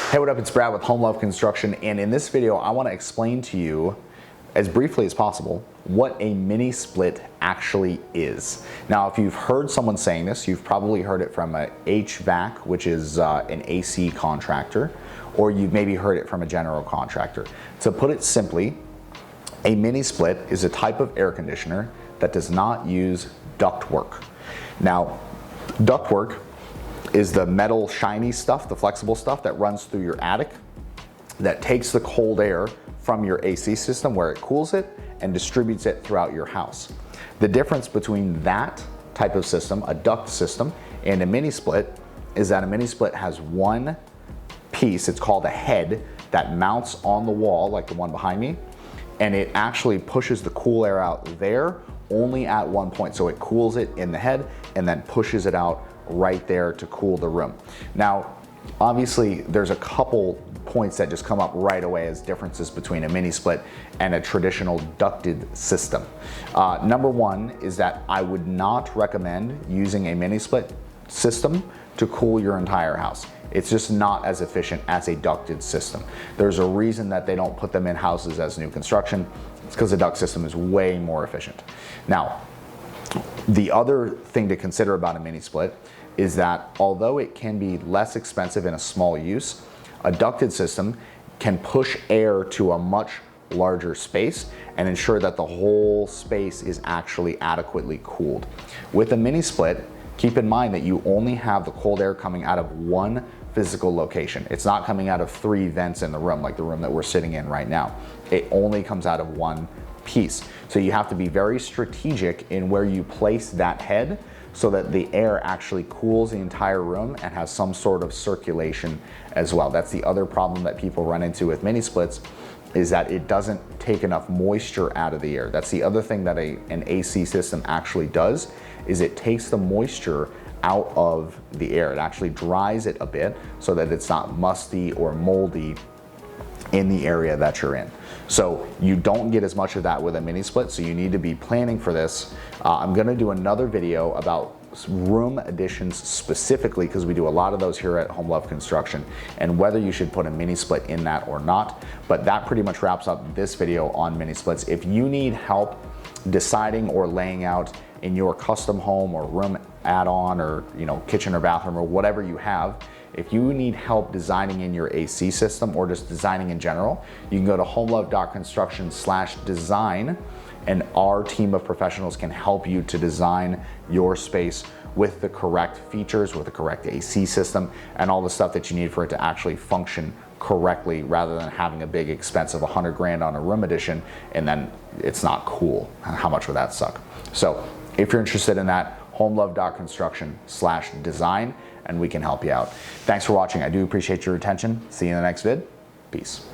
Hey, what up? It's Brad with Home Love Construction, and in this video I want to explain to you as briefly as possible what a mini split actually is. Now, if you've heard someone saying this, you've probably heard it from a HVAC, which is an AC contractor, or you've maybe heard it from a general contractor. To put it simply, a mini split is a type of air conditioner that does not use ductwork. Now, ductwork is the metal shiny stuff, the flexible stuff that runs through your attic that takes the cold air from your AC system where it cools it and distributes it throughout your house. The difference between that type of system, a duct system, and a mini split is that a mini split has one piece, it's called a head, that mounts on the wall like the one behind me, and it actually pushes the cool air out there only at one point. So it cools it in the head and then pushes it out right there to cool the room. Now, obviously there's a couple points that just come up right away as differences between a mini split and a traditional ducted system. Number one is that I would not recommend using a mini split system to cool your entire house. It's just not as efficient as a ducted system. There's a reason that they don't put them in houses as new construction. It's because the duct system is way more efficient. Now, the other thing to consider about a mini split is that although it can be less expensive in a small use, a ducted system can push air to a much larger space and ensure that the whole space is actually adequately cooled. With a mini split, keep in mind that you only have the cold air coming out of one physical location. It's not coming out of 3 vents in the room like the room that we're sitting in right now. It only comes out of one piece. So you have to be very strategic in where you place that head so that the air actually cools the entire room and has some sort of circulation as well. That's the other problem that people run into with mini splits, is that it doesn't take enough moisture out of the air. That's the other thing that an AC system actually does, is it takes the moisture out of the air. It actually dries it a bit so that it's not musty or moldy in the area that you're in. So you don't get as much of that with a mini split, so you need to be planning for this. I'm gonna do another video about room additions specifically, because we do a lot of those here at Home Love Construction, and whether you should put a mini split in that or not. But that pretty much wraps up this video on mini splits. If you need help deciding or laying out in your custom home or room add-on, or kitchen or bathroom or whatever you have, if you need help designing in your AC system or just designing in general, you can go to homelove.construction/design, and our team of professionals can help you to design your space with the correct features, with the correct AC system, and all the stuff that you need for it to actually function correctly, rather than having a big expense of $100 grand on a room addition and then it's not cool. How much would that suck? So if you're interested in that, homelove.construction/design, and we can help you out. Thanks for watching. I do appreciate your attention. See you in the next vid. Peace.